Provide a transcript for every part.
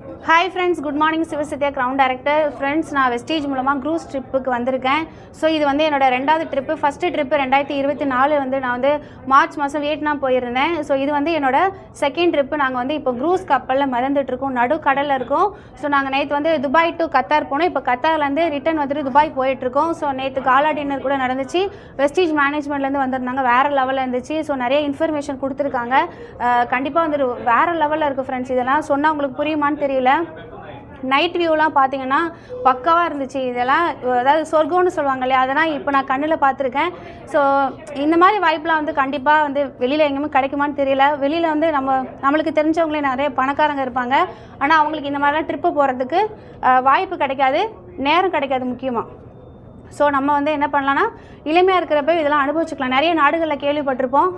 Hi friends, good morning. Sivasathya, ground director. Friends, நான் Vestige மூலமாக cruise ட்ரிப்புக்கு வந்திருக்கேன். ஸோ இது வந்து என்னோட ரெண்டாவது ட்ரிப்பு. ஃபஸ்ட்டு ட்ரிப்பு 2024 வந்து நான் வந்து மார்ச் மாதம் வியட்நாம் போயிருந்தேன். ஸோ இது வந்து என்னோட செகண்ட் ட்ரிப்பு. நாங்கள் வந்து இப்போ க்ரூஸ் கப்பலில் மிதந்துட்டுருக்கோம், நடு கடலில் இருக்கோம். ஸோ நாங்கள் நேற்று வந்து துபாய் டு கத்தார் போனோம். இப்போ கத்தார்லேருந்து ரிட்டன் வந்துட்டு துபாய் போயிட்டுருக்கோம். ஸோ நேற்று காலா டின்னர் கூட நடந்துச்சு. வெஸ்டேஜ் மேனேஜ்மெண்ட்லேருந்து வந்திருந்தாங்க, வேறு லெவலில் இருந்துச்சு. ஸோ நிறைய இன்ஃபர்மேஷன் கொடுத்துருக்காங்க. கண்டிப்பாக வந்துட்டு வேறு லெவலில் இருக்குது ஃப்ரெண்ட்ஸ். இதெல்லாம் சொன்னால் உங்களுக்கு புரியுமான்னு தெரியல. நைட் வியூலாம் பார்த்தீங்கன்னா பக்காவாக இருந்துச்சு. இதெல்லாம் அதாவது சொர்க்கம்னு சொல்லுவாங்க இல்லையா, அதெல்லாம் இப்போ நான் கண்ணில் பார்த்துருக்கேன். ஸோ இந்த மாதிரி வாய்ப்பெலாம் வந்து கண்டிப்பாக வந்து வெளியில் எங்கேயுமே கிடைக்குமான்னு தெரியல. வெளியில் வந்து நம்மளுக்கு தெரிஞ்சவங்களே நிறைய பணக்காரங்க இருப்பாங்க. ஆனால் அவங்களுக்கு இந்த மாதிரிலாம் ட்ரிப்பு போகிறதுக்கு வாய்ப்பு கிடைக்காது, நேரம் கிடைக்காது முக்கியமாக. ஸோ நம்ம வந்து என்ன பண்ணலான்னா, இளமையாக இருக்கிறப்ப இதெல்லாம் அனுபவிச்சுக்கலாம். நிறைய நாடுகளில் கேள்விப்பட்டிருப்போம்,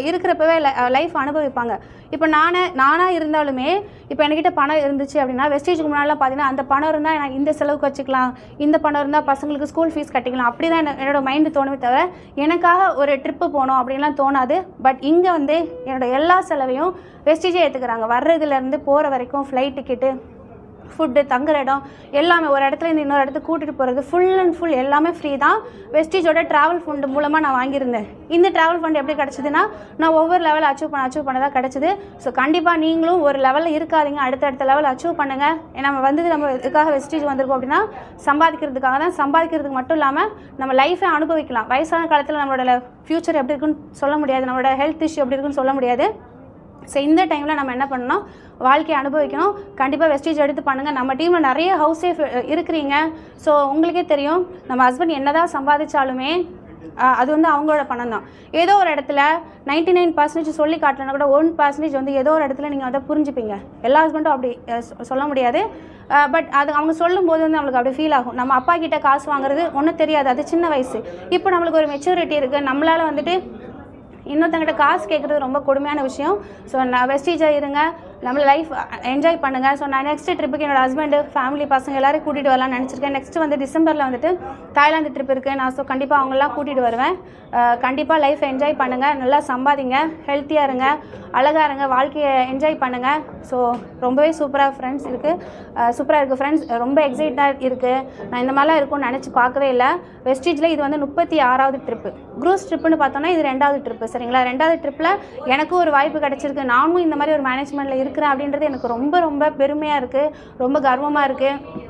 இருக்கிறப்பவே லைஃப் அனுபவிப்பாங்க. இப்போ நானாக இருந்தாலுமே இப்போ என்கிட்ட பணம் இருந்துச்சு அப்படின்னா, வெஸ்டேஜுக்கு முன்னாடிலாம் பார்த்தீங்கன்னா அந்த பணம் இருந்தால் நான் இந்த செலவுக்கு வச்சுக்கலாம், இந்த பணம் இருந்தால் பசங்களுக்கு ஸ்கூல் ஃபீஸ் கட்டிக்கலாம், அப்படி தான் என்னோடய மைண்டு தோணுமே தவிர எனக்காக ஒரு ட்ரிப்பு போகணும் அப்படின்லாம் தோணாது. பட் இங்கே வந்து என்னோடய எல்லா செலவையும் வெஸ்டேஜே ஏற்றுக்கிறாங்க. வர்றதுலேருந்து போகிற வரைக்கும் ஃப்ளைட் டிக்கெட்டு, ஃபுட்டு, தங்குற இடம் எல்லாமே, ஒரு இடத்துலேருந்து இன்னொரு இடத்துக்கு கூட்டிகிட்டு போகிறது ஃபுல் அண்ட் ஃபுல் எல்லாமே ஃப்ரீ தான். வெஸ்டேஜோட ட்ராவல் ஃபண்டு மூலமாக நான் வாங்கியிருந்தேன். இந்த ட்ராவல் ஃபண்ட் எப்படி கிடச்சிதுன்னா, நான் ஒவ்வொரு லெவல் அச்சீவ் பண்ண தான் கிடச்சிது. ஸோ கண்டிப்பாக நீங்களும் ஒரு லெவலில் இருக்காதிங்க, அடுத்தடுத்த லெவல் அச்சீவ் பண்ணுங்கள். நம்ம நம்ம இதுக்காக வெஸ்டேஜ் வந்திருக்கோம் அப்படின்னா சம்பாதிக்கிறதுக்காக தான். சம்பாதிக்கிறதுக்கு மட்டும் இல்லாமல் நம்ம லைஃபை அனுபவிக்கலாம். வயசான காலத்தில் நம்மளோட ஃப்யூச்சர் எப்படி இருக்குன்னு சொல்ல முடியாது, நம்மளோட ஹெல்த் இஷ்யூ எப்படி இருக்குன்னு சொல்ல முடியாது. ஸோ இந்த டைமில் நம்ம என்ன பண்ணணும், வாழ்க்கையை அனுபவிக்கணும். கண்டிப்பாக வெஸ்டேஜ் எடுத்து பண்ணுங்கள். நம்ம டீமில் நிறைய ஹவுஸ் ஒய்ஃப் இருக்கிறீங்க. ஸோ உங்களுக்கே தெரியும், நம்ம ஹஸ்பண்ட் என்ன தான் சம்பாதிச்சாலுமே அது வந்து அவங்களோட பணம் தான். ஏதோ ஒரு இடத்துல 99% சொல்லி காட்டலன்னா கூட 1% வந்து ஏதோ ஒரு இடத்துல நீங்கள் அதை புரிஞ்சுப்பீங்க. எல்லா ஹஸ்பண்டும் அப்படி சொல்ல முடியாது. பட் அது அவங்க சொல்லும்போது வந்து நம்மளுக்கு அப்படி ஃபீல் ஆகும். நம்ம அப்பா கிட்டே காசு வாங்குறது ஒன்றும் தெரியாது, அது சின்ன வயசு. இப்போ நம்மளுக்கு ஒரு மெச்சூரிட்டி இருக்குது, நம்மளால் வந்துட்டு இன்னொருத்தங்கிட்ட காசு கேட்குறது ரொம்ப கொடுமையான விஷயம். ஸோ நான் வெஸ்டேஜாக இருங்க, நம்ம லைஃப் என்ஜாய் பண்ணுங்கள். ஸோ நான் நெக்ஸ்ட்டு ட்ரிப்புக்கு என்னோடய ஹஸ்பண்டு, ஃபேமிலி, பசங்க எல்லோரும் கூட்டிகிட்டு வரலாம்னு நினச்சிருக்கேன். நெக்ஸ்ட்டு வந்து டிசம்பரில் வந்துட்டு தாய்லாந்து ட்ரிப் இருக்குது. நான் ஸோ கண்டிப்பாக அவங்களெலாம் கூட்டிகிட்டு வருவேன். கண்டிப்பாக லைஃப் என்ஜாய் பண்ணுங்கள், நல்லா சம்பாதிங்க, ஹெல்த்தியாக இருங்க, அழகாக இருங்க, வாழ்க்கையை என்ஜாய் பண்ணுங்கள். ஸோ ரொம்பவே சூப்பராக ஃப்ரெண்ட்ஸ் இருக்குது ஃப்ரெண்ட்ஸ். ரொம்ப எக்ஸைட்டாக இருக்குது. நான் இந்த மாதிரிலாம் இருக்கும்னு நினச்சி பார்க்கவே இல்லை. வெஸ்டேஜில் இது வந்து 36வது ட்ரிப்பு. க்ரூஸ் ட்ரிப்புன்னு பார்த்தோன்னா இது 2வது ட்ரிப்பு. சரிங்களா, 2வது ட்ரிப்பில் எனக்கும் ஒரு வாய்ப்பு கிடச்சிருக்கு. நானும் இந்த மாதிரி ஒரு மேனேஜ்மெண்ட்டில் இருக்கிறேன் அப்படின்றது எனக்கு ரொம்ப ரொம்ப பெருமையாக இருக்குது, ரொம்ப கர்வமாக இருக்குது.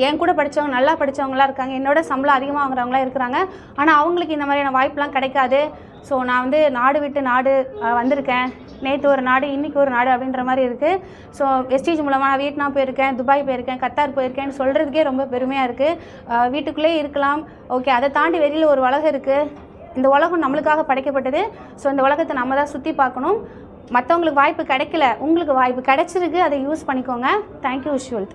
என் கூட படித்தவங்க, நல்லா படித்தவங்களாம் இருக்காங்க, என்னோட சம்பளம் அதிகமாக வாங்குறவங்களாம் இருக்கிறாங்க. ஆனால் அவங்களுக்கு இந்த மாதிரியான வாய்ப்பெலாம் கிடைக்காது. ஸோ நான் வந்து நாடு விட்டு நாடு வந்திருக்கேன். நேற்று ஒரு நாடு, இன்றைக்கி ஒரு நாடு அப்படின்ற மாதிரி இருக்குது. ஸோ வெஸ்டேஜ் மூலமாக நான் வியட்நாம் போயிருக்கேன், துபாய் போயிருக்கேன், கத்தார் போயிருக்கேன்னு சொல்கிறதுக்கே ரொம்ப பெருமையாக இருக்குது. வீட்டுக்குள்ளே இருக்கலாம், ஓகே, அதை தாண்டி வெளியில் ஒரு உலகம் இருக்குது. இந்த உலகம் நம்மளுக்காக படைக்கப்பட்டது. ஸோ இந்த உலகத்தை நம்ம தான் சுற்றி பார்க்கணும். மற்றவங்களுக்கு வாய்ப்பு கிடைக்கல, உங்களுக்கு வாய்ப்பு கிடைச்சிருக்கு, அதை யூஸ் பண்ணிக்கோங்க. Thank you visual.